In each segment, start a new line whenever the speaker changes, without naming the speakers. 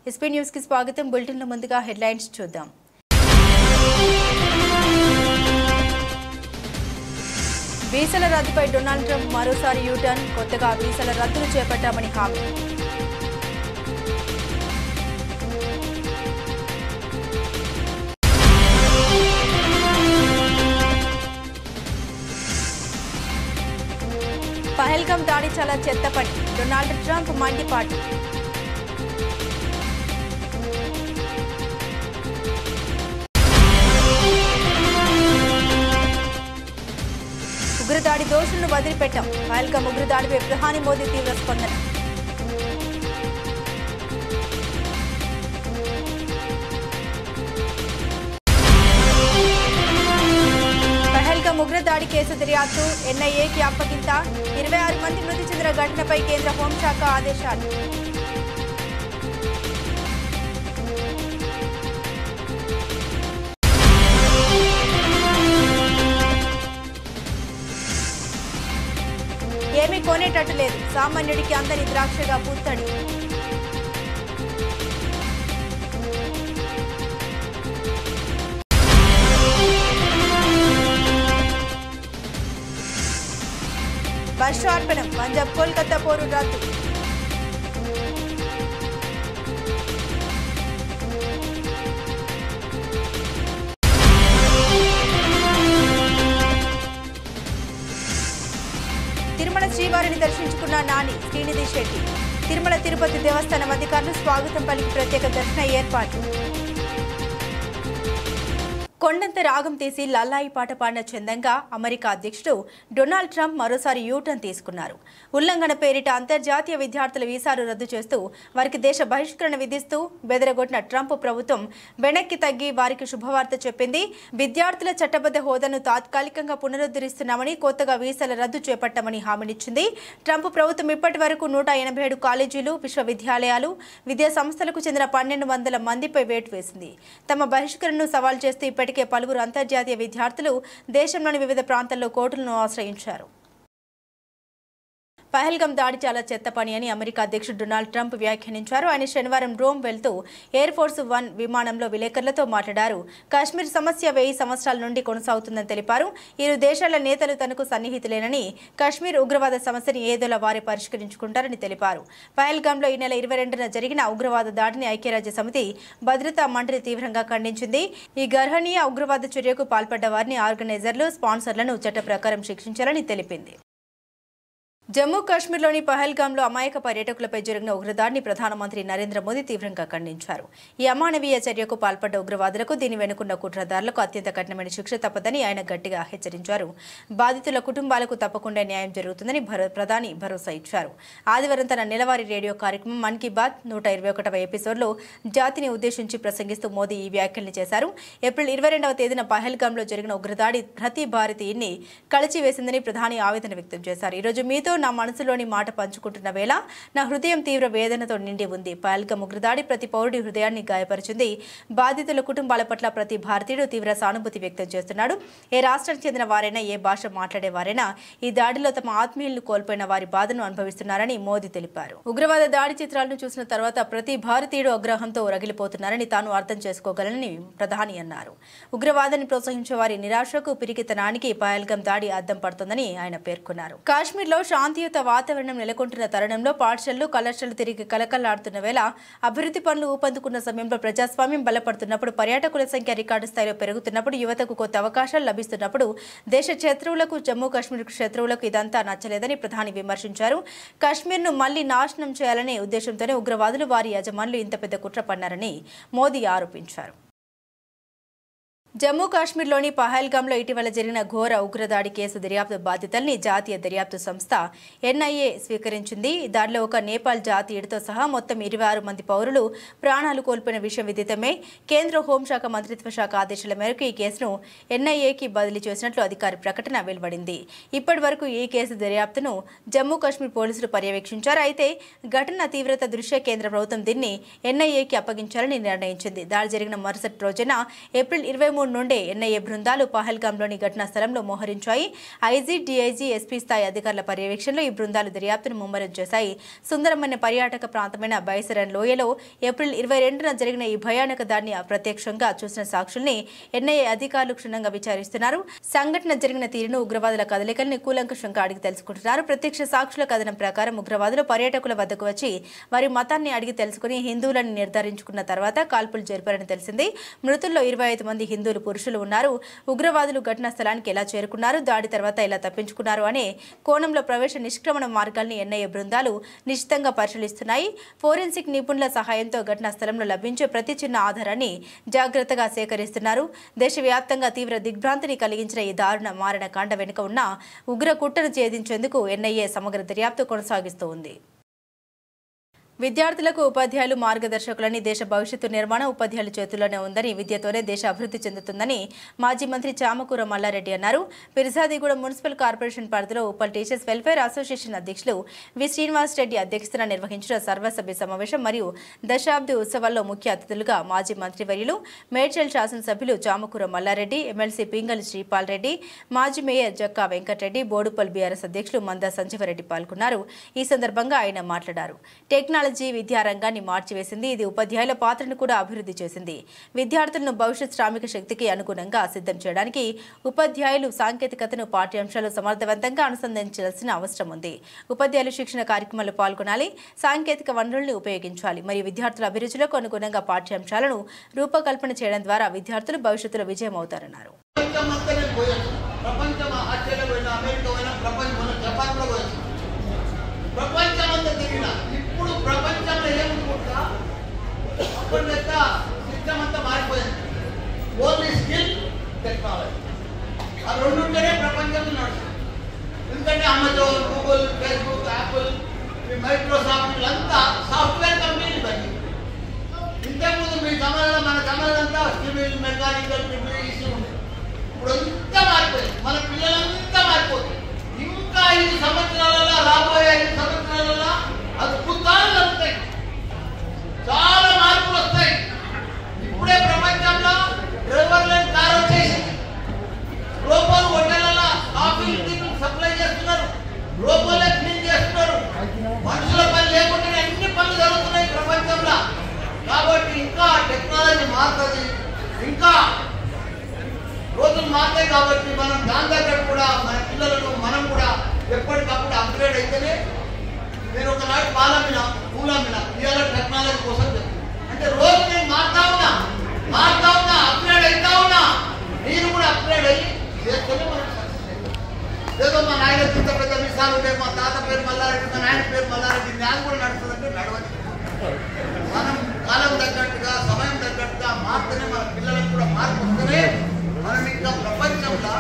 SP news కి స్వాగతం. Bulletin లో ముందుగా హెడ్లైన్స్ చూద్దాం. వీసాల రద్దుపై డొనాల్డ్ ట్రంప్ మరోసారి యూటర్న్. కొత్తగా వీసాల రద్దును చేపట్టామని హామీ. పహల్గామ్ దాడి చాలా చెత్త పని. డొనాల్డ్ ట్రంప్ మండిపాటు. ఉగ్రదాడి దోషులను వదిలిపెట్టాం. పహల్గామ్ ఉగ్రదాడిపై ప్రధాని మోదీ తీవ్ర స్పందన. పహల్గామ్ ఉగ్రదాడి కేసు దర్యాప్తు ఎన్ఐఏకి అప్పగింత. 26 మంది మృతి చెందిన ఘటనపై కేంద్ర హోంశాఖ ఆదేశాలు. ఏమీ కొనేటట్టు లేదు. సామాన్యుడికి అందని ద్రాక్షగా పూత్తడి. వర్షార్పణం. పంజాబ్ కోల్కతా పోరు రద్దు. తిరుమల శ్రీవారిని దర్శించుకున్న నాని, శ్రీనిధి శెట్టి. తిరుమల తిరుపతి దేవస్థానం అధికారులు స్వాగతం పలికి ప్రత్యేక దర్శన ఏర్పాట్లు. కొండంత రాగం తీసి లల్లాయి పాట పాడిన చందంగా అమెరికా అధ్యక్షుడు డొనాల్డ్ ట్రంప్ మరోసారి యూటర్న్ తీసుకున్నారు. ఉల్లంఘన పేరిట అంతర్జాతీయ విద్యార్థుల వీసాలు రద్దు చేస్తూ వారికి దేశ బహిష్కరణ విధిస్తూ బెదరగొట్టిన ట్రంప్ ప్రభుత్వం వెనక్కి తగ్గి వారికి శుభవార్త చెప్పింది. విద్యార్థుల చట్టబద్ధ హోదాను తాత్కాలికంగా పునరుద్ధరిస్తున్నామని, కొత్తగా వీసాల రద్దు చేపట్టామని హామీనిచ్చింది. ట్రంప్ ప్రభుత్వం ఇప్పటి వరకు 187 కాలేజీలు, విశ్వవిద్యాలయాలు, విద్యా సంస్థలకు చెందిన 1200 మందిపై వేటు వేసింది. తమ బహిష్కరణను సవాల్ చేస్తూ ఇప్పటికే పలువురు అంతర్జాతీయ విద్యార్థులు దేశంలోని వివిధ ప్రాంతాల్లో కోర్టులను ఆశ్రయించారు. పహల్గామ్ దాడి చాలా చెత్త పని అని అమెరికా అధ్యక్షుడు డొనాల్డ్ ట్రంప్ వ్యాఖ్యానించారు. ఆయన శనివారం రోమ్ వెళ్తూ ఎయిర్ ఫోర్స్ 1 విమానంలో విలేకరులతో మాట్లాడారు. కాశ్మీర్ సమస్య 1000 సంవత్సరాల నుండి కొనసాగుతుందని తెలిపారు. ఇరు దేశాల నేతలు తనకు సన్నిహితులేనని, కాశ్మీర్ ఉగ్రవాద సమస్యని ఏదోలా వారే పరిష్కరించుకుంటారని తెలిపారు. పహల్గామ్లో ఈ నెల 22న జరిగిన ఉగ్రవాద దాడిని ఐక్యరాజ్య సమితి భద్రతా మండలి తీవ్రంగా ఖండించింది. ఈ గర్హనీయ ఉగ్రవాద చర్యకు పాల్పడ్డ వారిని, ఆర్గనైజర్లు, స్పాన్సర్లను చట్ట ప్రకారం శిక్షించాలని తెలిపింది. జమ్మూ కాశ్మీర్లోని పహల్గామ్లో అమాయక పర్యాటకులపై జరిగిన ఉగ్రదాడిని ప్రధానమంత్రి నరేంద్ర మోదీ తీవ్రంగా ఖండించారు. ఈ అమానవీయ చర్యకు పాల్పడ్డ ఉగ్రవాదులకు, దీని వెనుకున్న కుట్రదారులకు అత్యంత కఠినమైన శిక్ష తప్పదని ఆయన గట్టిగా హెచ్చరించారు. బాధితుల కుటుంబాలకు తప్పకుండా న్యాయం జరుగుతుందని ప్రధాని భరోసా ఇచ్చారు. ఆదివారం తన నెలవారీ రేడియో కార్యక్రమం మన్ కీ బాత్ 121వ ఎపిసోడ్లో జాతిని ఉద్దేశించి ప్రసంగిస్తూ మోదీ ఈ వ్యాఖ్యలు చేశారు. ఏప్రిల్ 22వ తేదీన పహల్గామ్లో జరిగిన ఉగ్రదాడి ప్రతి భారతీయుడిని కలిచివేసిందని ప్రధాని ఆవేదన వ్యక్తం చేశారు. ఈరోజు మీతో నా మనసులోని మాట పంచుకుంటున్న వేళ నా హృదయం తీవ్ర వేదనతో నిండి ఉంది. పహల్గామ్ ఉగ్రదాడి ప్రతి పౌరుడి హృదయాన్ని గాయపరిచింది. బాధితుల కుటుంబాల పట్ల ప్రతి భారతీయుడు తీవ్ర సానుభూతి వ్యక్తం చేస్తున్నాడు. ఏ రాష్ట్రానికి చెందిన వారైనా, ఏ భాష మాట్లాడేవారైనా ఈ దాడిలో తమ ఆత్మీయులను కోల్పోయిన వారి బాధను అనుభవిస్తున్నారని మోదీ తెలిపారు. ఉగ్రవాద దాడి చిత్రాలను చూసిన తర్వాత ప్రతి భారతీయుడు ఆగ్రహంతో రగిలిపోతున్నారని తాను అర్థం చేసుకోగలనని ప్రధాని అన్నారు. ఉగ్రవాదాన్ని ప్రోత్సహించే వారి నిరాశకు, పిరికితనానికి పహల్గామ్ దాడి అద్దం పడుతుందని ఆయన పేర్కొన్నారు. కాశ్మీర్లో శాంతియుత వాతావరణం నెలకొంటున్న తరుణంలో పాఠశాలలు, కళాశాలలు తిరిగి కలకలాడుతున్న వేళ, అభివృద్ధి పనులు ఊపందుకున్న సమయంలో, ప్రజాస్వామ్యం బలపడుతున్నప్పుడు, పర్యాటకుల సంఖ్య రికార్డు స్థాయిలో పెరుగుతున్నప్పుడు, యువతకు కొత్త అవకాశాలు లభిస్తున్నప్పుడు దేశ శత్రువులకు, జమ్మూ కాశ్మీర్ శత్రువులకు ఇదంతా నచ్చలేదని ప్రధాని విమర్శించారు. కాశ్మీర్ను మళ్లీ నాశనం చేయాలనే ఉద్దేశంతోనే ఉగ్రవాదులు, వారి యజమానులు ఇంత పెద్ద కుట్ర పన్నారని మోదీ ఆరోపించారు. జమ్మూ కాశ్మీర్లోని పహల్గామ్లో ఇటీవల జరిగిన ఘోర ఉగ్రదాడి కేసు దర్యాప్తు బాధ్యతల్ని జాతీయ దర్యాప్తు సంస్థ ఎన్ఐఏ స్వీకరించింది. దాడిలో ఒక నేపాల్ జాతీయుడితో సహా మొత్తం 26 మంది పౌరులు ప్రాణాలు కోల్పోయిన విషయం విదితమే. కేంద్ర హోంశాఖ మంత్రిత్వ శాఖ ఆదేశాల మేరకు ఈ కేసును ఎన్ఐఏకి బదిలీ చేసినట్లు అధికారి ప్రకటన వెలువడింది. ఇప్పటి వరకు ఈ కేసు దర్యాప్తును జమ్మూ కాశ్మీర్ పోలీసులు పర్యవేక్షించారు. అయితే ఘటన తీవ్రత దృష్ట్యా కేంద్ర ప్రభుత్వం దీన్ని ఎన్ఐఏకి అప్పగించాలని నిర్ణయించింది. దాడి జరిగిన మరుసటి రోజున ఏప్రిల్ 23 3 నుండే ఎన్ఐఏ బృందాలు పహల్గాంలోని ఘటనా స్థలంలో మోహరించాయి. ఐజీ, డీఐజీ, ఎస్పీ స్థాయి అధికారుల పర్యవేక్షణలో ఈ బృందాలు దర్యాప్తును ముమ్మరం చేశాయి. సుందరమైన పర్యాటక ప్రాంతమైన బైసరన్ లోయలో ఏప్రిల్ 22న జరిగిన ఈ భయానక దాడిని ప్రత్యక్షంగా చూసిన సాక్షుల్ని ఎన్ఐఏ అధికారులు క్షుణ్ణంగా విచారిస్తున్నారు. సంఘటన జరిగిన తీరును, ఉగ్రవాదుల కదలికల్ని కూలంకషంగా అడిగి తెలుసుకుంటున్నారు. ప్రత్యక్ష సాక్షుల కథనం ప్రకారం ఉగ్రవాదులు పర్యాటకుల వద్దకు వచ్చి వారి మతాన్ని అడిగి తెలుసుకుని హిందువులను నిర్ధారించుకున్న తర్వాత కాల్పులు జరిపారని తెలిసింది. మృతుల్లో 25 మంది హిందువులు పురుషులు ఉన్నారు. ఉగ్రవాదులు ఘటనా స్థలానికి ఎలా చేరుకున్నారు, దాడి తర్వాత ఎలా తప్పించుకున్నారు అనే కోణంలో ప్రవేశ నిష్క్రమణ మార్గాల్ని ఎన్ఐఏ బృందాలు నిశ్చితంగా పరిశీలిస్తున్నాయి. ఫోరెన్సిక్ నిపుణుల సహాయంతో ఘటనా స్థలంలో లభించే ప్రతి చిన్న ఆధారాన్ని జాగ్రత్తగా సేకరిస్తున్నారు. దేశవ్యాప్తంగా తీవ్ర దిగ్భ్రాంతిని కలిగించిన ఈ దారుణ మారణకాండ వెనుక ఉన్న ఉగ్ర కుట్రను ఛేదించేందుకు ఎన్ఐఏ సమగ్ర దర్యాప్తు కొనసాగిస్తూ ఉంది. విద్యార్థులకు ఉపాధ్యాయులు మార్గదర్శకులని, దేశ భవిష్యత్తు నిర్మాణం ఉపాధ్యాయుల చేతుల్లోనే ఉందని, విద్యతోనే దేశ అభివృద్ధి చెందుతుందని మాజీ మంత్రి చామకూర మల్లారెడ్డి అన్నారు. పిర్జాదిగూడ మున్సిపల్ కార్పొరేషన్ పరిధిలో ఉప్పల్ టీచర్స్ వెల్ఫేర్ అసోసియేషన్ అధ్యక్షులు వి శ్రీనివాస్ రెడ్డి అధ్యక్షతన నిర్వహించిన సర్వసభ్య సమావేశం మరియు దశాబ్ది ఉత్సవాల్లో ముఖ్య అతిథులుగా మాజీ మంత్రివర్యులు మేడ్చల్ శాసనసభ్యులు చామకూర మల్లారెడ్డి, ఎమ్మెల్సీ పింగళి శ్రీపాల్ రెడ్డి, మాజీ మేయర్ జక్కా వెంకటరెడ్డి, బోడుపల్ బీఆర్ఎస్ అధ్యక్షులు మందా సంజీవరెడ్డి పాల్గొన్నారు. ఈ సందర్భంగా ఆయన మాట్లాడారు. టెక్నాలజీ విద్యారంగాన్ని మార్చివేసింది. ఇది ఉపాధ్యాయుల పాత్రను కూడా అభివృద్ధి చేసింది. విద్యార్థులను భవిష్యత్ శ్రామిక శక్తికి అనుగుణంగా సిద్ధం చేయడానికి ఉపాధ్యాయులు సాంకేతికతను పాఠ్యాంశాలు సమర్థవంతంగా అనుసంధానించాల్సిన అవసరం ఉంది. ఉపాధ్యాయులు శిక్షణ కార్యక్రమాల్లో పాల్గొనాలి, సాంకేతిక వనరుల్ని ఉపయోగించాలి మరియు విద్యార్థుల అభిరుచులకు అనుగుణంగా పాఠ్యాంశాలను రూపకల్పన చేయడం ద్వారా విద్యార్థులు భవిష్యత్తులో విజయమవుతారన్నారు. ఇప్పుడు ప్రపంచంలో ఏమనుకుంటా అప్పుడు లెక్క సిస్టమ్ అంతా మారిపోయింది. ఓన్లీ స్కిల్, టెక్నాలజీ ఆ రెండుంటేనే ప్రపంచంలో నడుస్తుంది. ఎందుకంటే Amazon, Google, Facebook, Apple, Microsoft వీళ్ళంతా సాఫ్ట్వేర్ కంపెనీలు పని. ఇంతకుముందు మీ సమాజంలో మన సమాజంతా సివిల్, మెకానికల్, ఈసీ ఉంది. ఇప్పుడు అంతా మారిపోయింది. మన పిల్లలంతా మారిపోతుంది. ఇంకా 5 సంవత్సరాలలో, రాబోయే 5 సంవత్సరాలలో అద్భుతాలు జరుగుతాయి, చాలా మార్పులు వస్తాయి. ఇప్పుడే ప్రపంచంలో డ్రైవర్ లేని కార్ వచ్చేసింది. రోబోలు హోటళ్లలో కాఫీ సప్లై చేస్తున్నారు, రోబోలే క్లీన్ చేస్తున్నారు. మనుషుల పని లేకుండా అన్ని పనులు జరుగుతున్నాయి ప్రపంచంలో. కాబట్టి ఇంకా టెక్నాలజీ మారుతుంది, ఇంకా రోజులు మారుతాయి. కాబట్టి మనం దాని దగ్గర కూడా మన పిల్లలను మనం కూడా ఎప్పటికప్పుడు అప్గ్రేడ్ అయితేనే. నేను ఒకనాడు పాలమ్మిన, పూలమ్మిన, ఇవాళ టెక్నాలజీ కోసం చెప్తాను. అంటే రోజు నేను మారుతా ఉన్నా, అప్గ్రేడ్ అవుతా ఉన్నా. నేను కూడా అప్గ్రేడ్ అయ్యి చేస్తూనే మనం సక్సెస్ అవుతాం. ఏదో మా నాయన ఇంత పెద్ద విషయాలు ఉంటాయి, మా తాత పేరు మల్లారెడ్డి, మా నాయన పేరు మల్లారెడ్డి, జ్ఞానం కూడా నడుస్తుందంటే నడవదు. మనం కాలం తగ్గట్టుగా, సమయం తగ్గట్టుగా మారుతూనే మన పిల్లలకు కూడా మార్పు వస్తేనే మనం ఇంకా ప్రపంచంలో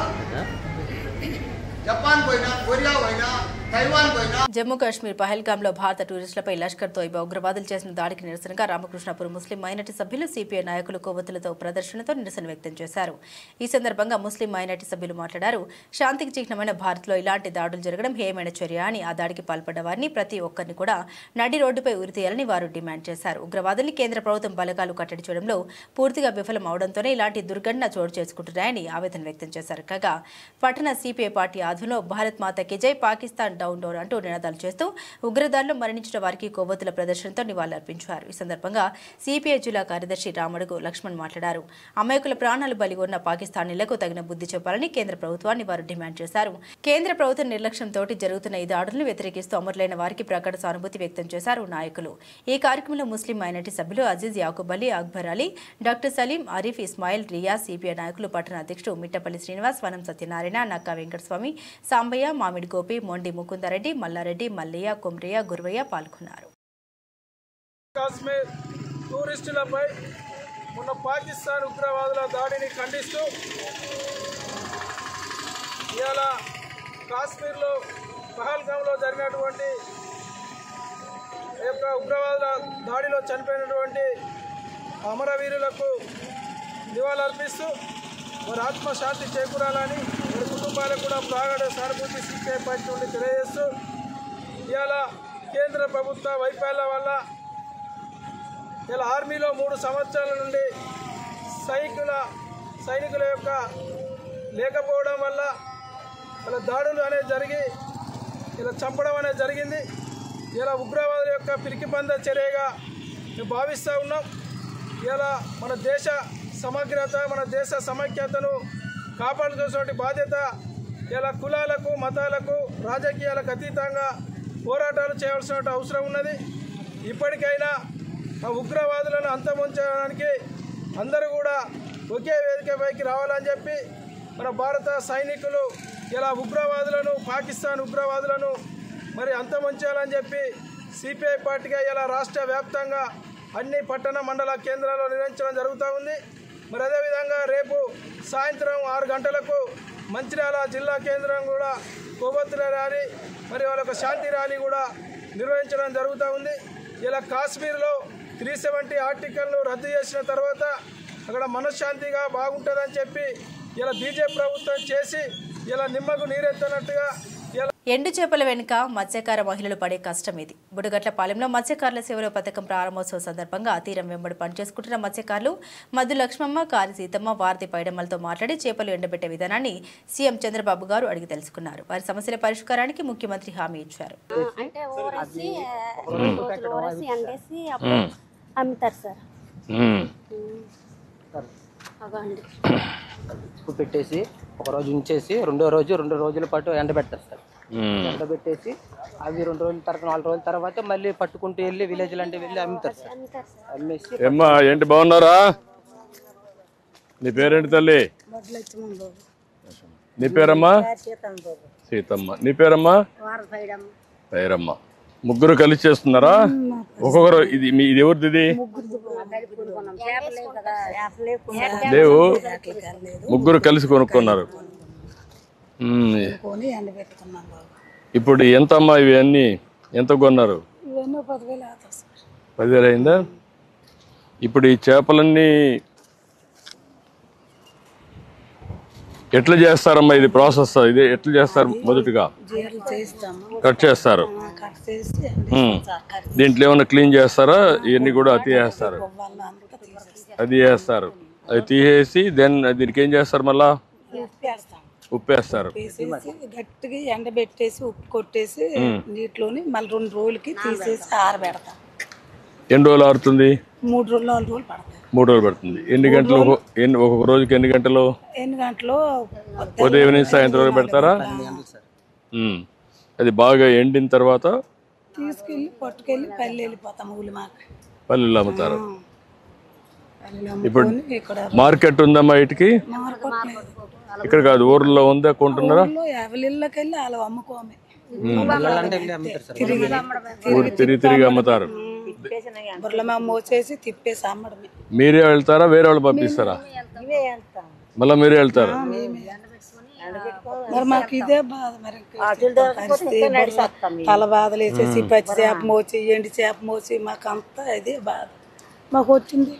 జపాన్ పోయినా, కొరియా పోయినా, జమ్మూ కాశ్మీర్ పహల్గాంలో భారత టూరిస్టులపై లష్కర్ తోయిబా ఉగ్రవాదులు చేసిన దాడికి నిరసనగా రామకృష్ణాపూర్ ముస్లిం మైనార్టీ సభ్యులు సిపిఐ నాయకులు కొవ్వొత్తులతో ప్రదర్శనతో నిరసన వ్యక్తం చేశారు. ఈ సందర్భంగా ముస్లిం మైనార్టీ సభ్యులు మాట్లాడారు. శాంతికి చిహ్నమైన భారత్లో ఇలాంటి దాడులు జరగడం హేయమైన చర్య అని, ఆ దాడికి పాల్పడ్డ వారిని ప్రతి ఒక్కరిని కూడా నడి రోడ్డుపై ఉరితీయాలని వారు డిమాండ్ చేశారు. ఉగ్రవాదుల్ని కేంద్ర ప్రభుత్వం బలగాలు కట్టడి చేయడంలో పూర్తిగా విఫలం అవడంతోనే ఇలాంటి దుర్ఘటన చోటు చేసుకుంటున్నాయని ఆవేదన వ్యక్తం చేశారు. కాగా పట్టణ సిపిఐ పార్టీ ఆధ్వర్యంలో భారత్ మాతాకి జై, పాకిస్తాన్ డౌన్ డౌన్ అంటూ నినాదాలు చేస్తూ ఉగ్రదాడుల్లో మరణించిన వారికి కొవ్వొత్తుల ప్రదర్శనతో నివాళులర్పించారు. ఈ సందర్భంగా సిపిఐ జిల్లా కార్యదర్శి రామడుగు లక్ష్మణ్ మాట్లాడారు. అమాయకుల ప్రాణాలు బలిగొన్న పాకిస్తానీలకు తగిన బుద్ధి చెప్పాలని కేంద్ర ప్రభుత్వాన్ని వారు డిమాండ్ చేశారు. కేంద్ర ప్రభుత్వం నిర్లక్ష్యంతో జరుగుతున్న ఈ దాడులను వ్యతిరేకిస్తూ అమరులైన వారికి ప్రకట సానుభూతి వ్యక్తం చేశారు నాయకులు. ఈ కార్యక్రమంలో ముస్లిం మైనార్టీ సభ్యులు అజీజ్, యాకూబ్ అలీ, అక్బర్ అలీ, డాక్టర్ సలీం, ఆరిఫ్, ఇస్మాయిల్, రియా, సిపిఐ నాయకులు పట్టణ అధ్యక్షుడు మిట్టపల్లి శ్రీనివాస్, వనం సత్యనారాయణ, నక్కా వెంకటస్వామి, సాంబయ్య, మామిడి గోపి, మొండి ముకుందరెడ్డి, మల్లారెడ్డి, మల్లయ్య, కుమ్రయ్య, గురవయ్య పాల్గొన్నారు.
కాశ్మీర్ టూరిస్టులపై మొన్న పాకిస్తాన్ ఉగ్రవాదుల దాడిని ఖండిస్తూ ఇవాళ కాశ్మీర్లో పహల్గాంలో జరిగినటువంటి ఉగ్రవాదుల దాడిలో చనిపోయినటువంటి అమరవీరులకు నివాళులర్పిస్తూ వారి ఆత్మశాంతి చేకూరాలని, వారి కుటుంబాలకు కూడా ప్రాగాఢ సానుభూతి సిపిఐ పార్టీ నుండి తెలియజేస్తూ ఇవాళ కేంద్ర ప్రభుత్వ వైఫల్యం వల్ల ఇలా ఆర్మీలో 3 సంవత్సరాల నుండి సైనికుల సైనికుల యొక్క లేకపోవడం వల్ల ఇలా దాడులు అనేది జరిగి ఇలా చంపడం అనేది జరిగింది. ఇలా ఉగ్రవాదుల యొక్క పిరికిబంద చర్యగా మేము భావిస్తూ ఉన్నాం. ఇలా మన దేశ సమగ్రత, మన దేశ సమైక్యతను కాపాడుకోవాల్సిన బాధ్యత ఇలా కులాలకు, మతాలకు, రాజకీయాలకు అతీతంగా పోరాటాలు చేయవలసిన అవసరం ఉన్నది. ఇప్పటికైనా ఆ ఉగ్రవాదులను అంతమొంచడానికి అందరూ కూడా ఒకే వేదికపైకి రావాలని చెప్పి మన భారత సైనికులు ఇలా ఉగ్రవాదులను, పాకిస్తాన్ ఉగ్రవాదులను మరి అంతమొంచాలని చెప్పి సిపిఐ పార్టీగా ఇలా రాష్ట్ర వ్యాప్తంగా అన్ని పట్టణ మండల కేంద్రాల్లో నిర్వహించడం జరుగుతూ ఉంది. మరి అదేవిధంగా రేపు సాయంత్రం 6 గంటలకు మంచిర్యాల జిల్లా కేంద్రం కూడా కొవ్వొత్తుల ర్యాలీ మరి వాళ్ళ శాంతి ర్యాలీ కూడా నిర్వహించడం జరుగుతూ ఉంది. ఇలా కాశ్మీర్లో 370 ఆర్టికల్ను రద్దు చేసిన తర్వాత అక్కడ మనశ్శాంతిగా బాగుంటుందని చెప్పి ఇలా బీజేపీ ప్రభుత్వం చేసి ఇలా నిమ్మకు నీరెత్తనట్టుగా
ఎండు చేపల వెనుక మత్స్యకార మహిళలు పడే కష్టం ఇది. బుడగట్లపాలెంలో మత్స్యకారుల సేవల పథకం ప్రారంభోత్సవం సందర్భంగా తీరం వెంబడి పనిచేసుకుంటున్న మత్స్యకారులు మద్దు లక్ష్మమ్మ, కారి సీతమ్మ, వారతి పైడమ్మలతో మాట్లాడి చేపలు ఎండబెట్టే విధానాన్ని సీఎం చంద్రబాబు గారు అడిగి తెలుసుకున్నారు. వారి సమస్యల పరిష్కారానికి ముఖ్యమంత్రి హామీ ఇచ్చారు.
పెట్టేసి ఒక రోజు ఉంచేసి రెండు రోజుల పాటు ఎండబెడతారు సార్. ఎండబెట్టేసి అవి 2 రోజుల తర్వాత 4 రోజుల తర్వాత మళ్ళీ పట్టుకుంటూ వెళ్ళి విలేజ్ లాంటి వెళ్ళి అమ్ముతారు సార్. అమ్మేసి
ఏమ్మా ఏంటి బాగున్నారా? నీ పేరేంటి తల్లి? నీ పేరమ్మా? సీతమ్మ. నీ పేరమ్మా? పేరమ్మ. ముగ్గురు కలిసి చేస్తున్నారా? ఒక్కొక్కరు ఇది ఎవరిది? ఇది లేవు, ముగ్గురు కలిసి కొనుక్కున్నారు. ఇప్పుడు ఎంత అమ్మా ఇవి అన్ని ఎంత కొన్నారు? 10,000 అయిందా? ఇప్పుడు ఈ చేపలన్నీ ఎట్లా చేస్తారమ్మా? ఇది ప్రాసెస్ ఇది ఎట్లా చేస్తారు? మొదటిగా కట్ చేస్తారు. దీంట్లో ఏమైనా క్లీన్ చేస్తారా? ఇవన్నీ కూడా అతి చేస్తారు. అది చేస్తారు. అది తీసేసి దీనికి ఏం చేస్తారు? మళ్ళా ఉప్పేస్తారు.
గట్టిగా ఎండబెట్టేసి ఉప్పు కొట్టేసి నీటిలోని మళ్ళీ 2 రోజులకి తీసేసి ఆరబెడతాం.
ఎన్ని రోజులు ఆరుతుంది?
3 రోజులు 4 రోజులు పడతాయి.
3 రోజులు పడుతుంది. ఎన్ని గంటలు? ఒక్కొక్క రోజుకి ఎన్ని గంటలు? ఉదయం నుంచి సాయంత్రం వరకు పెడతారా? అది బాగా ఎండిన తర్వాత
తీసుకెళ్ళి పట్టుకెళ్ళి పల్లె వెళ్ళిపోతాం.
పల్లెలు అమ్ముతారు. ఇప్పుడు మార్కెట్ ఉందమ్మా ఇటుకి? ఇక్కడ కాదు, ఊర్లో ఉందా? కొంటున్నారా? తిరిగి అమ్ముతారు.
మోసేసి తిప్పేసి అమ్మడమే.
మీరే వెళ్తారా? వేరే వాళ్ళు పంపిస్తారా? మళ్ళీ మీరే వెళ్తారు.
మరి మాకు ఇదే బాధ. మరి తల బాధలు వేసేసి పచ్చి చేప మోసి ఎండి చేప మోసి మాకు అంతా ఇదే బాధ. మాకు వచ్చింది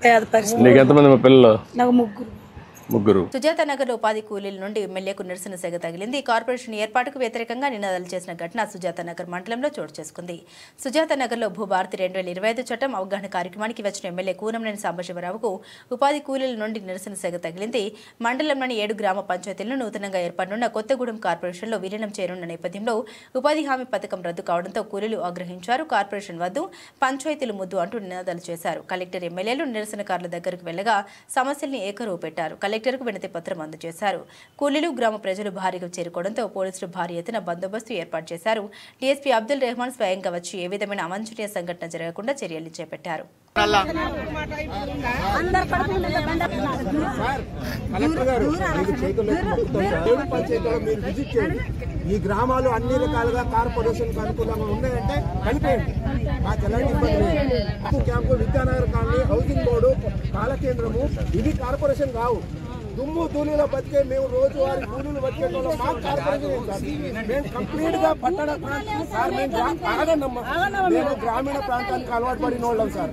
పేద పరిస్థితి.
నీకు ఎంతమంది పిల్లలు?
నాకు ముగ్గురు.
సుజాత నగర్ ఉపాధి కూలీల నుండి ఎమ్మెల్యేకు నిరసన సెగ తగిలింది. కార్పొరేషన్ ఏర్పాటుకు వ్యతిరేకంగా నినాదాలు చేసిన ఘటన సుజాత నగర్ మండలంలో చోటు చేసుకుంది. సుజాత నగర్లో భూభారతి 2025 చట్టం అవగాహన కార్యక్రమానికి వచ్చిన ఎమ్మెల్యే కూనంనేని సాంబశివరావుకు ఉపాధి కూలీల నుండి నిరసన సెగ తగిలింది. మండలంలోని 7 గ్రామ పంచాయతీలను నూతనంగా ఏర్పడనున్న కొత్తగూడెం కార్పొరేషన్లో విలీనం చేయనున్న నేపథ్యంలో ఉపాధి హామీ పథకం రద్దు కావడంతో కూలీలు ఆగ్రహించారు. కార్పొరేషన్ వద్దు, పంచాయతీలు ముద్దు అంటూ నినాదాలు చేశారు. కలెక్టర్, ఎమ్మెల్యేలు నిరసనకారుల దగ్గరకు వెళ్లగా సమస్యల్ని ఏకరువు పెట్టారు. కలెక్టర్కు వినతి పత్రం అందజేశారు. కూలీలు, గ్రామ ప్రజలు భారీగా చేరుకోవడంతో పోలీసులు భారీ ఎత్తున బందోబస్తు ఏర్పాటు చేశారు. డీఎస్పీ అబ్దుల్ రెహమాన్ స్వయంగా వచ్చి ఏ విధమైన అవాంఛనీయ సంఘటన జరగకుండా చర్యలు చేపట్టారు.
ఈ గ్రామాలు అన్ని రకాలుగా కార్పొరేషన్ అనుకూలంగా ఉన్నాయంటే కలిపేయండి. మాకు ఎలాంటి ఇబ్బంది లేదు. Camp, Vidyanagar colony, housing board, కాలకేంద్రము ఇవి కార్పొరేషన్ కావు. దుమ్ము ధూళిలో బతికే మేము రోజువారి కూలీలు బతికే మాకు కార్పొరేషన్ మేము కంప్లీట్ గా పట్టణ సార్ మేము గ్రామీణ ప్రాంతానికి అలవాటు పడిన వాళ్ళం సార్.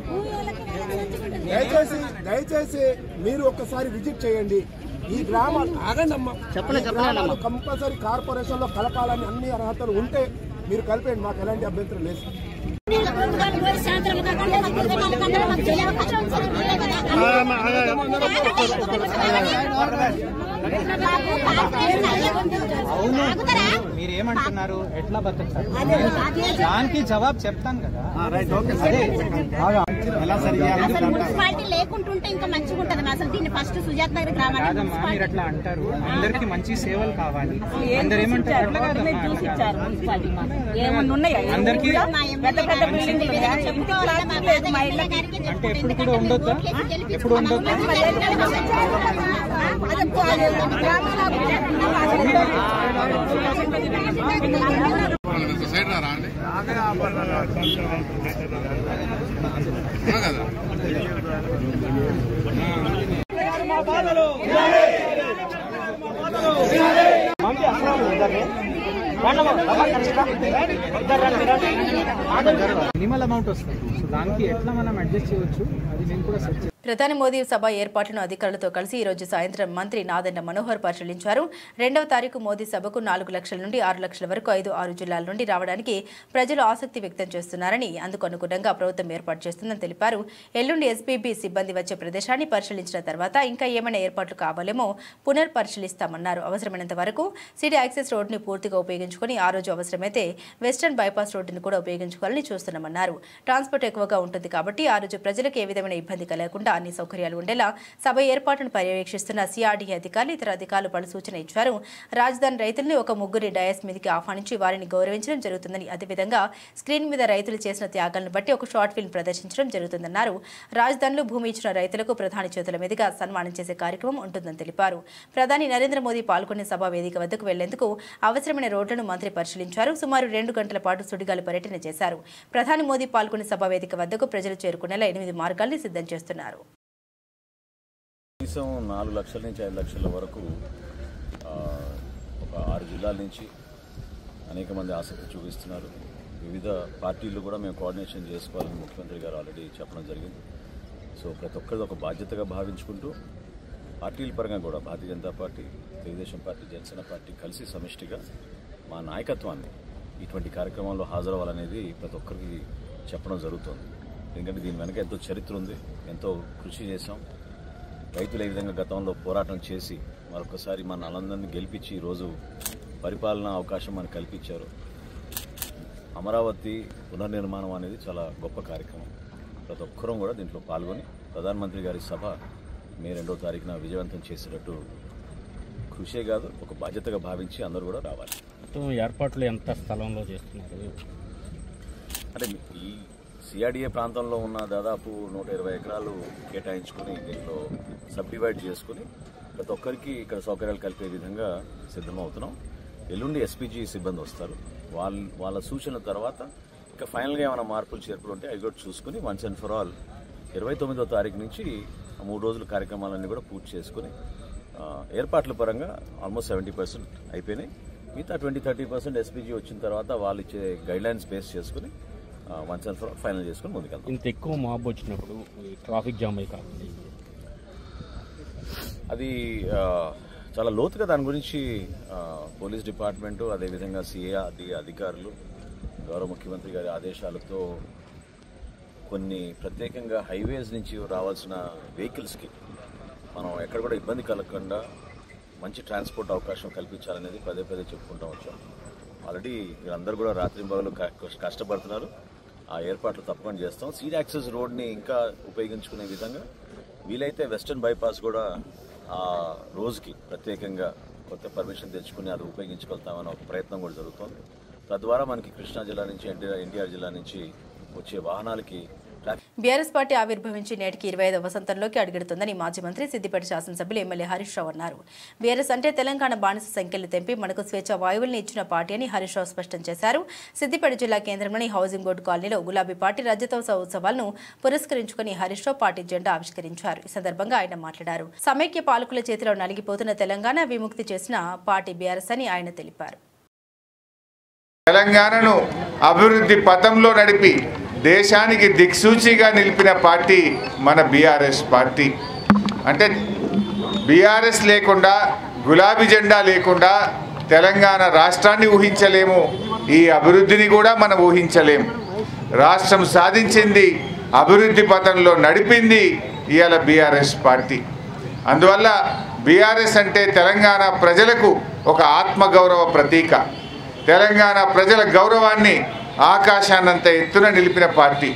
దయచేసి మీరు ఒక్కసారి విజిట్ చేయండి. ఈ గ్రామాలు ఆగండి కంపల్సరీ కార్పొరేషన్ లో కలపాలని అన్ని అర్హతలు ఉంటే మీరు కలిపేయండి. మాకు ఎలాంటి అభ్యంతరం లేదు.
అవును మీరేమంటున్నారు ఎట్లా బతుకుతారు దానికి జవాబు చెప్తాను కదా
మున్సిపాలిటీ లేకుంటుంటే ఇంకా మంచిగా ఉంటది అసలు దీన్ని ఫస్ట్ సుజాత్ నగర్ గ్రామానికి
మీరు అట్లా అంటారు అందరికి మంచి సేవలు కావాలి అందరు ఏమంటారు అందరికి అంటే ఎప్పుడు కూడా ఉండొద్దా ఎప్పుడు ఉండొద్దు మినిమల్ అమౌంట్ వస్తుంది సో దానికి ఎట్లా మనం అడ్జస్ట్ చేయవచ్చు అది నేను కూడా సెర్చ్.
ప్రధాని మోదీ సభ ఏర్పాట్లను అధికారులతో కలిసి ఈ రోజు సాయంత్రం మంత్రి నాదెండ్ల మనోహర్ పరిశీలించారు. 2వ తారీఖు మోదీ సభకు 4 లక్షల నుండి 6 లక్షల వరకు 5-6 జిల్లాల నుండి రావడానికి ప్రజలు ఆసక్తి వ్యక్తం చేస్తున్నారని, అందుకు అనుగుణంగా ప్రభుత్వం ఏర్పాటు చేస్తుందని తెలిపారు. ఎల్లుండి ఎస్పీబీ సిబ్బంది వచ్చే ప్రదేశాన్ని పరిశీలించిన తర్వాత ఇంకా ఏమైనా ఏర్పాట్లు కావాలేమో పునర్పరిశీలిస్తామన్నారు. అవసరమైనంత వరకు సిటీ యాక్సెస్ రోడ్డుని పూర్తిగా ఉపయోగించుకుని ఆ రోజు అవసరమైతే వెస్టర్న్ బైపాస్ రోడ్డును కూడా ఉపయోగించుకోవాలని చూస్తున్నామన్నారు. ట్రాన్స్పోర్ట్ ఎక్కువగా ఉంటుంది కాబట్టి ఆ రోజు ప్రజలకు ఏ విధమైన ఇబ్బంది కలగకుండా అన్ని సౌకర్యాలు ఉండేలా సభ ఏర్పాటును పర్యవేక్షిస్తున్న సిఆర్డీ అధికారులు ఇతర అధికారులు పలు సూచన ఇచ్చారు. రాజధాని రైతుల్ని ఒక ముగ్గురి డయాస్ మీదకి ఆహ్వానించి వారిని గౌరవించడం జరుగుతుందని, అదేవిధంగా స్క్రీన్ మీద రైతులు చేసిన త్యాగాలను బట్టి ఒక షార్ట్ ఫిల్మ్ ప్రదర్శించడం జరుగుతుందన్నారు. రాజధానిలో భూమి ఇచ్చిన రైతులకు ప్రధాని చేతుల మీదుగా సన్మానం చేసే కార్యక్రమం ఉంటుందని తెలిపారు. ప్రధాని నరేంద్ర మోదీ పాల్గొనే సభా వేదిక వద్దకు వెళ్లేందుకు అవసరమైన రోడ్లను మంత్రి పరిశీలించారు. సుమారు 2 గంటల పాటు సుడిగాలి పర్యటన చేశారు. ప్రధాని మోదీ పాల్గొనే సభా వేదిక వద్దకు ప్రజలు చేరుకునేలా 8 మార్గాల్ని సిద్ధం చేస్తున్నారు.
కనీసం 4 లక్షల నుంచి 5 లక్షల వరకు ఒక 6 జిల్లాల నుంచి అనేక మంది ఆసక్తి చూపిస్తున్నారు. వివిధ పార్టీలు కూడా మేము కోఆర్డినేషన్ చేసుకోవాలని ముఖ్యమంత్రి గారు ఆల్రెడీ చెప్పడం జరిగింది. సో ప్రతి ఒక్కరిది ఒక బాధ్యతగా భావించుకుంటూ పార్టీల పరంగా కూడా Bharatiya Janata party, Telugudesam party, Janasena party కలిసి సమిష్టిగా మా నాయకత్వాన్ని ఇటువంటి కార్యక్రమాల్లో హాజరవ్వాలనేది ప్రతి ఒక్కరికి చెప్పడం జరుగుతుంది. ఎందుకంటే దీని వెనక ఎంతో చరిత్ర ఉంది, ఎంతో కృషి చేశాం. రైతులు ఏ విధంగా గతంలో పోరాటం చేసి మరొకసారి మన నలందరినీ గెలిపించి ఈరోజు పరిపాలన అవకాశం మనకు కల్పించారు. అమరావతి పునర్నిర్మాణం అనేది చాలా గొప్ప కార్యక్రమం. ప్రతి ఒక్కరూ కూడా దీంట్లో పాల్గొని ప్రధానమంత్రి గారి సభ మే 2వ తారీఖున విజయవంతం చేసేటట్టు కృషే కాదు ఒక బాధ్యతగా భావించి అందరూ కూడా రావాలి.
ఏర్పాట్లు ఎంత స్థలంలో చేస్తున్నారు
అంటే ఈ సిఆర్డీఏ ప్రాంతంలో ఉన్న దాదాపు 120 ఎకరాలు కేటాయించుకుని దీంట్లో సబ్ డివైడ్ చేసుకుని ప్రతి ఒక్కరికి ఇక్కడ సౌకర్యాలు కలిపే విధంగా సిద్ధమవుతున్నాం. ఎల్లుండి ఎస్పీజీ సిబ్బంది వస్తారు. వాళ్ళ సూచనల తర్వాత ఇంకా ఫైనల్గా ఏమైనా మార్పులు చేర్పులు ఉంటే అవి కూడా చూసుకుని వన్స్ అండ్ ఫర్ ఆల్ 29వ తారీఖు నుంచి 3 రోజుల కార్యక్రమాలన్నీ కూడా పూర్తి చేసుకుని ఏర్పాట్ల పరంగా ఆల్మోస్ట్ 70% అయిపోయినాయి. మిగతా 20-30% ఎస్పీజీ వచ్చిన తర్వాత వాళ్ళు ఇచ్చే గైడ్లైన్స్ బేస్ చేసుకుని once and for all final చేసుకుని ముందుకెళ్తాం.
ఇంత ఎక్కువ మాబ్ వచ్చినప్పుడు ట్రాఫిక్ జామ్ అయి కాకుండా
అది చాలా లోతుగా దాని గురించి పోలీస్ డిపార్ట్మెంటు, అదేవిధంగా సిఆర్డీ అధికారులు గౌరవ ముఖ్యమంత్రి గారి ఆదేశాలతో కొన్ని ప్రత్యేకంగా హైవేస్ నుంచి రావాల్సిన వెహికల్స్కి మనం ఎక్కడ కూడా ఇబ్బంది కలగకుండా మంచి ట్రాన్స్పోర్ట్ అవకాశం కల్పించాలనేది పదే చెప్పుకుంటూ వచ్చాం. ఆల్రెడీ వీళ్ళందరూ కూడా రాత్రింబగలు కష్టపడుతున్నారు. ఆ ఏర్పాట్లు తప్పకుండా చేస్తాం. సీడ్ యాక్సెస్ రోడ్ని ఇంకా ఉపయోగించుకునే విధంగా వీలైతే వెస్టర్న్ బైపాస్ కూడా ఆ రోజుకి ప్రత్యేకంగా కొత్త పర్మిషన్ తెచ్చుకుని అది ఉపయోగించుకెళ్తామని ఒక ప్రయత్నం కూడా జరుగుతుంది. తద్వారా మనకి కృష్ణా జిల్లా నుంచి ఎన్టీఆర్ జిల్లా నుంచి వచ్చే వాహనాలకి
బీఆర్ఎస్ పార్టీ ఆవిర్భవించి నేటికి 25వ వసంతంలోకి అడుగెడుతుందని మాజీ మంత్రి సిద్దిపేట శాసనసభ్యులు ఎమ్మెల్యే హరీష్ రావు అన్నారు. బీఆర్ఎస్ అంటే తెలంగాణ బానిస సంఖ్యలు తెంపి మనకు స్వేచ్ఛ వాయువుల్ని ఇచ్చిన పార్టీ అని హరీష్ రావు స్పష్టం చేశారు. సిద్దిపేట జిల్లా కేంద్రంలోని హౌసింగ్ బోర్డు కాలనీలో గులాబీ పార్టీ రజతోత్సవ ఉత్సవాలను పురస్కరించుకుని హరీష్ రావు పార్టీ జెండా ఆవిష్కరించారు. ఈ సందర్భంగా ఆయన మాట్లాడారు. సమైక్య పాలకుల చేతిలో నలిగిపోతున్న తెలంగాణ విముక్తి చేసిన పార్టీ బీఆర్ఎస్ అని ఆయన తెలిపారు.
తెలంగాణను అభివృద్ధి పథంలో నడిపి దేశానికి దిక్సూచిగా నిలిపిన పార్టీ మన బీఆర్ఎస్ పార్టీ. అంటే బీఆర్ఎస్ లేకుండా, గులాబీ జెండా లేకుండా తెలంగాణ రాష్ట్రాన్ని ఊహించలేము, ఈ అభివృద్ధిని కూడా మనం ఊహించలేము. రాష్ట్రం సాధించింది, అభివృద్ధి పథంలో నడిపింది ఇవాళ బీఆర్ఎస్ పార్టీ. అందువల్ల బీఆర్ఎస్ అంటే తెలంగాణ ప్రజలకు ఒక ఆత్మగౌరవ ప్రతీక. తెలంగాణ ప్రజల గౌరవాన్ని ఆకాశాన్నంత ఎత్తున నిలిపిన పార్టీ.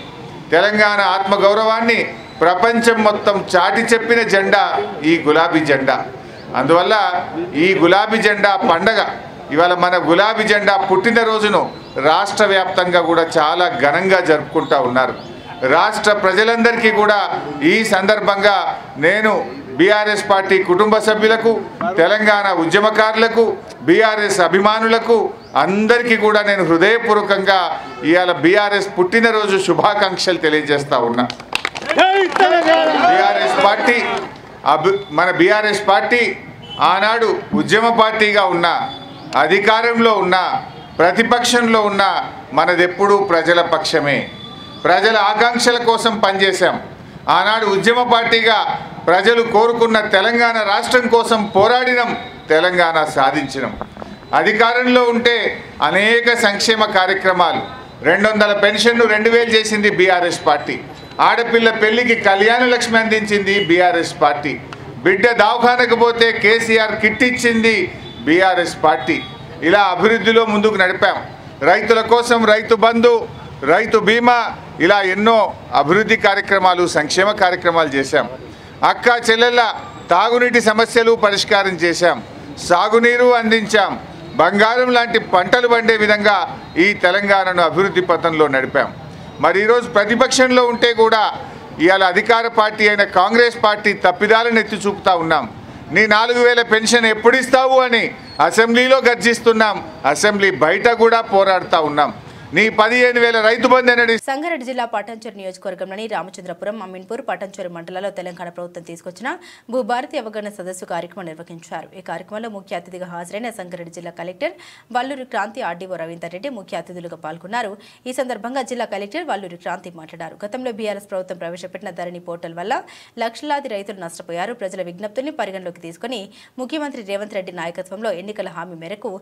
తెలంగాణ ఆత్మగౌరవాన్ని ప్రపంచం మొత్తం చాటి చెప్పిన జెండా ఈ గులాబీ జెండా. అందువల్ల ఈ గులాబీ జెండా పండగ ఇవాళ మన గులాబీ జెండా పుట్టినరోజును రాష్ట్ర వ్యాప్తంగా కూడా చాలా ఘనంగా జరుపుకుంటూ ఉన్నారు. రాష్ట్ర ప్రజలందరికీ కూడా ఈ సందర్భంగా నేను బీఆర్ఎస్ పార్టీ కుటుంబ సభ్యులకు, తెలంగాణ ఉద్యమకారులకు, బీఆర్ఎస్ అభిమానులకు అందరికీ కూడా నేను హృదయపూర్వకంగా ఇవాళ బీఆర్ఎస్ పుట్టినరోజు శుభాకాంక్షలు తెలియజేస్తా ఉన్నా. మన బీఆర్ఎస్ పార్టీ ఆనాడు ఉద్యమ పార్టీగా ఉన్న, అధికారంలో ఉన్న, ప్రతిపక్షంలో ఉన్న మనదెప్పుడూ ప్రజల పక్షమే. ప్రజల ఆకాంక్షల కోసం పనిచేశాం. ఆనాడు ఉద్యమ పార్టీగా ప్రజలు కోరుకున్న తెలంగాణ రాష్ట్రం కోసం పోరాడినం, తెలంగాణ సాధించినాం. అధికారంలో ఉంటే అనేక సంక్షేమ కార్యక్రమాలు, 200 పెన్షన్ను 2000 చేసింది బీఆర్ఎస్ పార్టీ. ఆడపిల్ల పెళ్లికి కళ్యాణ లక్ష్మి అందించింది బీఆర్ఎస్ పార్టీ. బిడ్డ దవాఖానకు పోతే కేసీఆర్ కిట్ ఇచ్చింది బీఆర్ఎస్ పార్టీ. ఇలా అభివృద్ధిలో ముందుకు నడిపాం. రైతుల కోసం రైతు బంధు, రైతు బీమా, ఇలా ఎన్నో అభివృద్ధి కార్యక్రమాలు, సంక్షేమ కార్యక్రమాలు చేశాం. అక్క చెల్లెళ్ళ తాగునీటి సమస్యలు పరిష్కారం చేశాం. సాగునీరు అందించాం. బంగారం లాంటి పంటలు పండే విధంగా ఈ తెలంగాణను అభివృద్ధి పథంలో నడిపాం. మరి ఈరోజు ప్రతిపక్షంలో ఉంటే కూడా ఇవాళ అధికార పార్టీ అయిన కాంగ్రెస్ పార్టీ తప్పిదాలను ఎత్తి చూపుతా ఉన్నాం. నీ 4000 పెన్షన్ ఎప్పుడు ఇస్తావు అని అసెంబ్లీలో గర్జిస్తున్నాం. అసెంబ్లీ బయట కూడా పోరాడుతూ ఉన్నాం. నీ 15,000 రైతు బంధు అనేది.
సంగారెడ్డి జిల్లా పటాన్చెరు నియోజకవర్గంలోని రామచంద్రపురం, అమీన్పూర్, పటాన్చెరు మండలాల్లో తెలంగాణ ప్రభుత్వం తీసుకొచ్చిన భూభారతి అవగాహన సదస్సు కార్యక్రమం నిర్వహించారు. ఈ కార్యక్రమంలో ముఖ్య అతిథిగా హాజరైన సంగారెడ్డి జిల్లా కలెక్టర్ వల్లూరి క్రాంతి, ఆర్డీఓ రవీందర్ రెడ్డి ముఖ్య అతిథులుగా పాల్గొన్నారు. ఈ సందర్భంగా జిల్లా కలెక్టర్ వల్లూరి క్రాంతి మాట్లాడారు. గతంలో బీఆర్ఎస్ ప్రభుత్వం ప్రవేశపెట్టిన ధరణి పోర్టల్ వల్ల లక్షలాది రైతులు నష్టపోయారు. ప్రజల విజ్ఞప్తుల్ని పరిగణలోకి తీసుకుని ముఖ్యమంత్రి రేవంత్ రెడ్డి నాయకత్వంలో ఎన్నికల హామీ మేరకు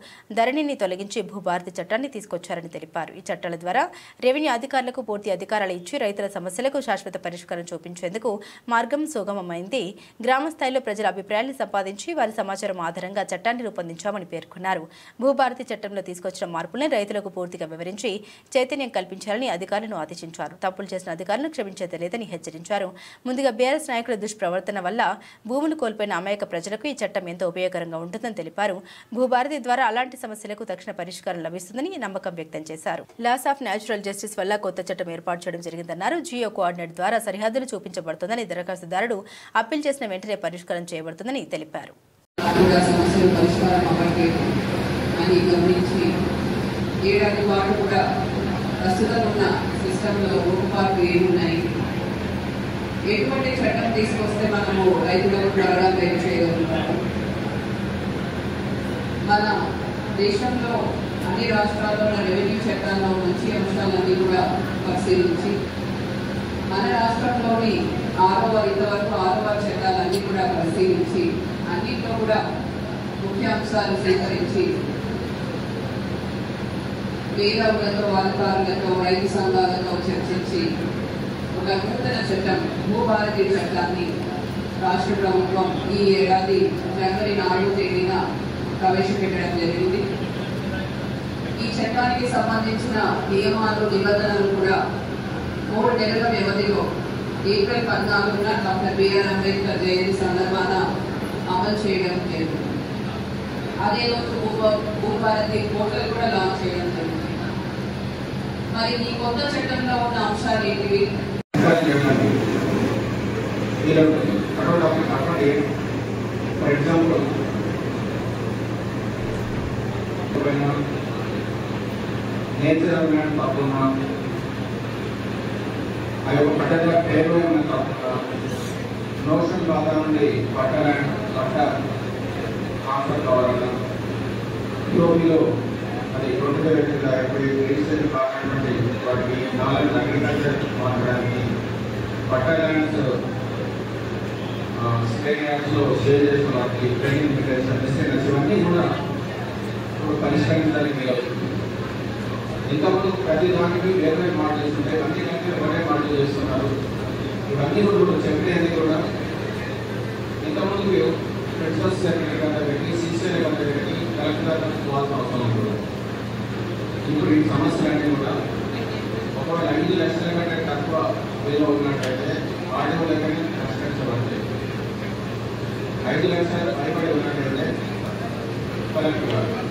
ధరణిని తొలగించి భూభారతి చట్టాన్ని తీసుకొచ్చారని తెలిపారు. ఈ చట్టాల ద్వారా రెవెన్యూ అధికారులకు పూర్తి అధికారాలు ఇచ్చి రైతుల సమస్యలకు శాశ్వత పరిష్కారం చూపించేందుకు మార్గం సుగమమైంది. గ్రామ స్థాయిలో ప్రజల అభిప్రాయాన్ని సంపాదించి వారి సమాచారం ఆధారంగా చట్టాన్ని రూపొందించామని పేర్కొన్నారు. భూభారతి చట్టంలో తీసుకొచ్చిన మార్పుల్ని రైతులకు పూర్తిగా వివరించి చైతన్యం కల్పించాలని అధికారులను ఆదేశించారు. తప్పులు చేసిన అధికారులను క్షమించేది లేదని హెచ్చరించారు. ముందుగా బీఆర్ఎస్ నాయకుల దుష్ప్రవర్తన వల్ల భూములు కోల్పోయిన అమాయక ప్రజలకు ఈ చట్టం ఎంతో ఉపయోగకరంగా ఉంటుందని తెలిపారు. భూభారతి ద్వారా అలాంటి సమస్యలకు తక్షణ పరిష్కారం లభిస్తుందని నమ్మకం వ్యక్తం చేశారు. లాస్ ఆఫ్ న్యాచురల్ జస్టిస్ వల్ల కొత్త చట్టం ఏర్పాటు చేయడం జరిగిందన్నారు. జియో కోఆర్డినేట్ ద్వారా సరిహద్దులు చూపించబడుతుందని, దరఖాస్తుదారుడు అప్పీల్ చేసిన వెంటనే పరిష్కారం చేయబడుతుందని తెలిపారు.
ఎటువంటి చట్టం తీసుకొస్తే మనము రైతులకు త్వరగా మేలు చేయగలుగుతాము. మన దేశంలో అన్ని రాష్ట్రాల్లో రెవెన్యూ చట్టాల్లో మంచి అంశాలన్నీ కూడా పరిశీలించి మన రాష్ట్రంలోని ఇంతవరకు 6వ చట్టాలన్నీ కూడా పరిశీలించి అన్నింటిలో కూడా ముఖ్య అంశాలు సేకరించి మేధావులతో, అధికారులతో, రైతు సంఘాలతో చర్చించి ఒక నూతన చట్టం భూభారతి చట్టాన్ని రాష్ట్ర ప్రభుత్వం ఈ ఏడాది జనవరి 4వ తేదీన ప్రవేశపెట్టడం జరిగింది. ఈ చట్టానికి సంబంధించిన నియమాలు, నిబంధనలు కూడా 3 నెలల వ్యవధిలో ఏప్రిల్ 14న డాక్టర్ బిఆర్ అంబేద్కర్ జయంతి సందర్భాన అమలు చేయడం జరిగింది. అదే రోజు భూభారతి పోర్టల్ కూడా లాంచ్ చేయడం జరిగింది. మరి ఈ కొత్త చట్టంలో ఉన్న అంశాలు ఏంటివి?
ఫర్ ఎగ్జాంపుల్ నేచర్ ల్యాండ్ కాకుండా ఆ యొక్క పట్టణ పేరు ఏమైనా కాకుండా నోషన్ బాగా నుండి పట్ట ల్యాండ్ పట్ట ఆఫర్ కావాలన్నా యూపీలో అది 2020 రిజిస్ట్రేషన్ కావాలంటే వాటికి నాలెడ్జ్ అగ్రికల్చర్ మాట్లాడడానికి పట్ట ల్యాండ్స్ స్టేట్ ల్యాండ్స్లో షేర్ చేసిన వాటికి ట్రైనింగ్ డిస్టెన్స్ ఇవన్నీ కూడా పరిష్కరించడానికి అవుతుంది. ఇంతకుముందు ప్రతి దానికి వేరే మోడల్ చేస్తుంటే అన్ని దానికి వేరే మోడల్ చేస్తున్నారు. ఇవన్నీ కూడా చెప్పిన అన్ని కూడా ఇంతకుముందు ప్రిన్సిపల్ సెక్రటరీ గారు పెట్టి సిసిఐ గారు పెట్టి కలెక్టర్ వాళ్ళ అవసరం కూడా ఇప్పుడు ఈ సమస్యలన్నీ కూడా ఒకవేళ 5 లక్షల కంటే తక్కువ వేలో ఉన్నట్టయితే ఆడియో దగ్గర పరిష్కరించబడతాయి. 5 లక్షలు పైబడి ఉన్నట్టయితే కలెక్టర్ గారు.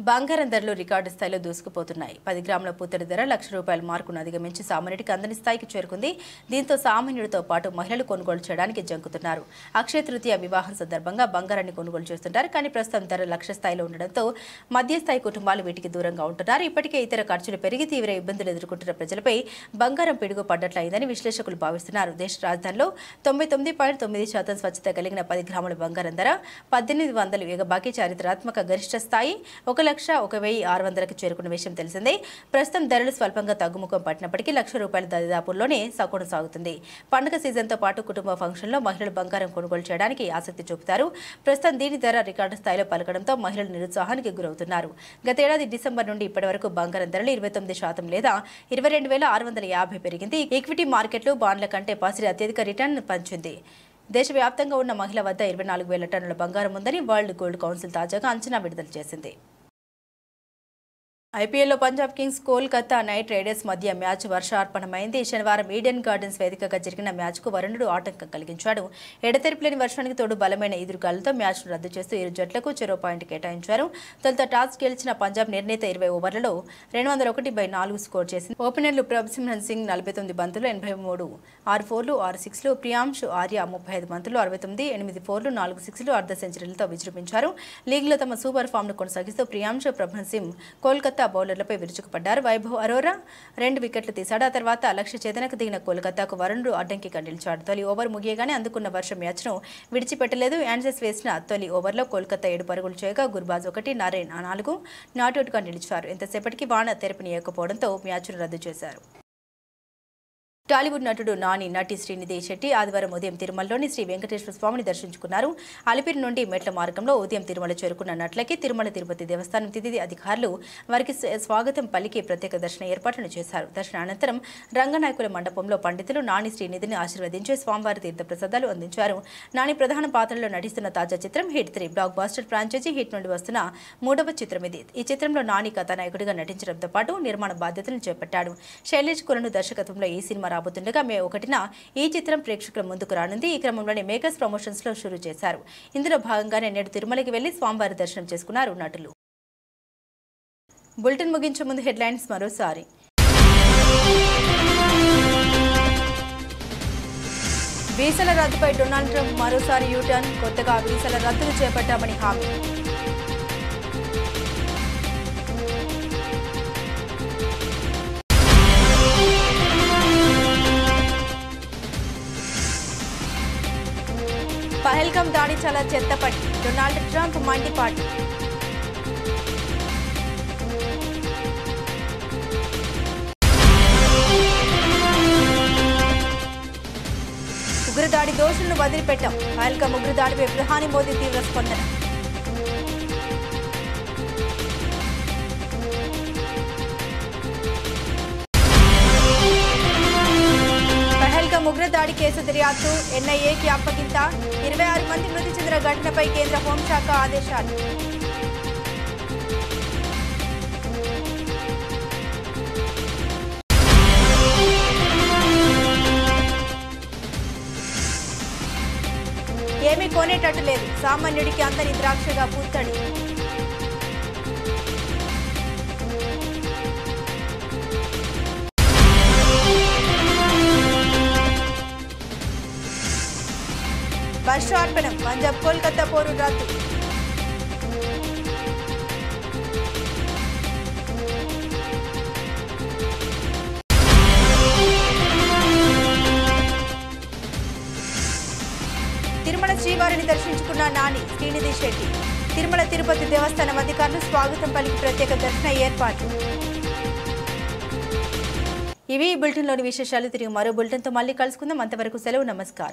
బంగారం ధరలు రికార్డు స్థాయిలో దూసుకుపోతున్నాయి. 10 గ్రాముల పుత్తడి ధర ₹1,00,000 మార్కును అధిగమించి సామాన్యుడికి అందని స్థాయికి చేరుకుంది. దీంతో సామాన్యుడితో పాటు మహిళలు కొనుగోలు చేయడానికి జంకుతున్నారు. అక్షయ తృతీయ వివాహం సందర్భంగా బంగారాన్ని కొనుగోలు చేస్తుంటారు. కానీ ప్రస్తుతం ధర లక్ష స్థాయిలో ఉండడంతో మధ్యస్థాయి కుటుంబాలు వీటికి దూరంగా ఉంటున్నారు. ఇప్పటికే ఇతర ఖర్చులు పెరిగి తీవ్ర ఇబ్బందులు ఎదుర్కొంటున్న ప్రజలపై బంగారం పిడుగు పడ్డట్లయిందని విశ్లేషకులు భావిస్తున్నారు. దేశ రాజధానిలో 99.9% స్వచ్ఛత కలిగిన 10 గ్రాముల బంగారం ధర 1800 ఎగబాకి చారిత్రాత్మక గరిష్ట స్థాయి 1,01,600కి చేరుకున్న విషయం తెలిసిందే. ప్రస్తుతం ధరలు స్వల్పంగా తగ్గుముఖం పట్టినప్పటికీ ₹1,00,000 దరిదాపుల్లోనే కొనసాగుతుంది. పండుగ సీజన్తో పాటు కుటుంబ ఫంక్షన్లో మహిళలు బంగారం కొనుగోలు చేయడానికి ఆసక్తి చూపుతారు. ప్రస్తుతం దీని ధర రికార్డు స్థాయిలో పలకడంతో మహిళలు నిరుత్సాహానికి గురవుతున్నారు. గతేడాది డిసెంబర్ నుండి ఇప్పటి వరకు బంగారం ధరలు 29% లేదా 22,650 పెరిగింది. ఈక్విటీ మార్కెట్లు బాండ్ల కంటే పసిరి అత్యధిక రిటర్న్ పంచింది. దేశవ్యాప్తంగా ఉన్న మహిళల వద్ద 24,000 టన్నుల బంగారం ఉందని వరల్డ్ గోల్డ్ కౌన్సిల్ తాజాగా అంచనా విడుదల చేసింది. ఐపీఎల్లో Punjab Kings Kolkata night riders మధ్య మ్యాచ్ వర్షార్పణమైంది. శనివారం ఈడెన్ గార్డెన్స్ వేదికగా జరిగిన మ్యాచ్కు వరుణుడు ఆటంకం కలిగించాడు. ఎడతెరిపిలేని వర్షానికి తోడు బలమైన ఎదురుగాలులతో మ్యాచ్ను రద్దు చేస్తూ ఇరు జట్లకు చెరో పాయింట్ కేటాయించారు. తొలుత టాస్ గెలిచిన పంజాబ్ నిర్ణీత 20 ఓవర్లలో 201/4 స్కోర్ చేసింది. ఓపెనర్లు ప్రభసిమ్రన్ సింగ్ 49 బంతులు 83, 6 ఫోర్లు 6 సిక్స్లు, ప్రియాంష్ ఆర్య 35 బంతులు 69, 8 ఫోర్లు 4 సిక్స్లు అర్ధ సెంచరీలతో విజృంభించారు. లీగ్లో తమ సూపర్ ఫామ్ను కొనసాగిస్తూ ప్రియాంష్, ప్రభన్ సింగ్ కోల్కతా బౌలర్లపై విరుచుకుపడ్డారు. వైభవ్ అరోరా 2 వికెట్లు తీశాడు. ఆ తర్వాత లక్ష్య ఛేదనకు దిగిన కోల్కతాకు వరుణుడు అడ్డంకిగా నిలిచాడు. తొలి ఓవర్ ముగియగానే అందుకున్న వర్షం మ్యాచ్ను విడిచిపెట్టలేదు. యాన్సెస్ వేసిన తొలి ఓవర్లో కోల్కతా 7 పరుగులు చేయగా గుర్బాజ్ 1, నారాయణ్ 4 నాట్అవుట్గా నిలిచారు. ఎంతసేపటికి వాన తెరపనీయకపోవడంతో మ్యాచ్ను రద్దు చేశారు. టాలీవుడ్ నటుడు నాని, నటి శ్రీనిధి శెట్టి ఆదివారం ఉదయం తిరుమలలోని శ్రీ వెంకటేశ్వర స్వామిని దర్శించుకున్నారు. అలిపిరి నుండి మెట్ల మార్గంలో ఉదయం తిరుమల చేరుకున్న నటులకి తిరుమల తిరుపతి దేవస్థానం తిథి అధికారులు వారికి స్వాగతం పలికి ప్రత్యేక దర్శన ఏర్పాట్లను చేశారు. దర్శన అనంతరం రంగనాయకుల మండపంలో పండితులు నాని శ్రీనిధిని ఆశీర్వదించి స్వామివారి తీర్థప్రసాదాలు అందించారు. నాని ప్రధాన పాత్రలో నటిస్తున్న తాజా చిత్రం hit 3 blockbuster franchise hit నుండి వస్తున్న 3వ చిత్రం ఇది. ఈ చిత్రంలో నాని కథానాయకుడిగా నటించడంతో పాటు నిర్మాణ బాధ్యతలను చేపట్టాడు. శైలేష్ కులను దర్శకత్వంలో ఈ సినిమా రాబోతుండగా మే 1న ఈ చిత్రం ప్రేక్షకుల ముందుకు రానుంది. ఈ క్రమంలోనే మేకర్స్ ప్రమోషన్స్ లో షురూ చేశారు. ఇందులో భాగంగానే నేడు తిరుమలకి వెళ్లి స్వామివారి దర్శనం చేసుకున్నారు నటులు. బులెటిన్ ముగించే ముందు హెడ్లైన్స్ మరోసారి. వీసాల రద్దుపై డొనాల్డ్ ట్రంప్ మరోసారి యూటర్న్, కొత్తగా వీసాల రద్దులు చేపట్టామని హామీ. పహల్గామ్ దాడి చాలా చెత్తపడి, డొనాల్డ్ ట్రంప్ మండిపాటు. ఉగ్రదాడి దోషులను వదిలిపెట్టాం, పహల్గామ్ ఉగ్రదాడిపై ప్రధాని మోదీ తీవ్ర స్పందన. ఉగ్రదాడి కేసు దర్యాప్తు ఎన్ఐఏకి అప్పగింత, 26 మంది మృతి చెందిన ఘటనపై కేంద్ర హోంశాఖ ఆదేశాలు. ఏమీ కొనేటట్టు లేదు, సామాన్యుడికి అందని ద్రాక్షగా పూర్తడి. వర్షార్పణం, పంజాబ్ కోల్కతా పోరు రద్దు. తిరుమల శ్రీవారిని దర్శించుకున్న నాని, శ్రీనిధి శెట్టి. తిరుమల తిరుపతి దేవస్థానం అధికారులు స్వాగతం పలికి ప్రత్యేక దర్శన ఏర్పాట్లు. ఇవి ఈ బులెటిన్లోని విశేషాలు. తిరిగి మరో బులెటిన్తో మళ్ళీ కలుసుకుందాం. అంతవరకు సెలవు, నమస్కారం.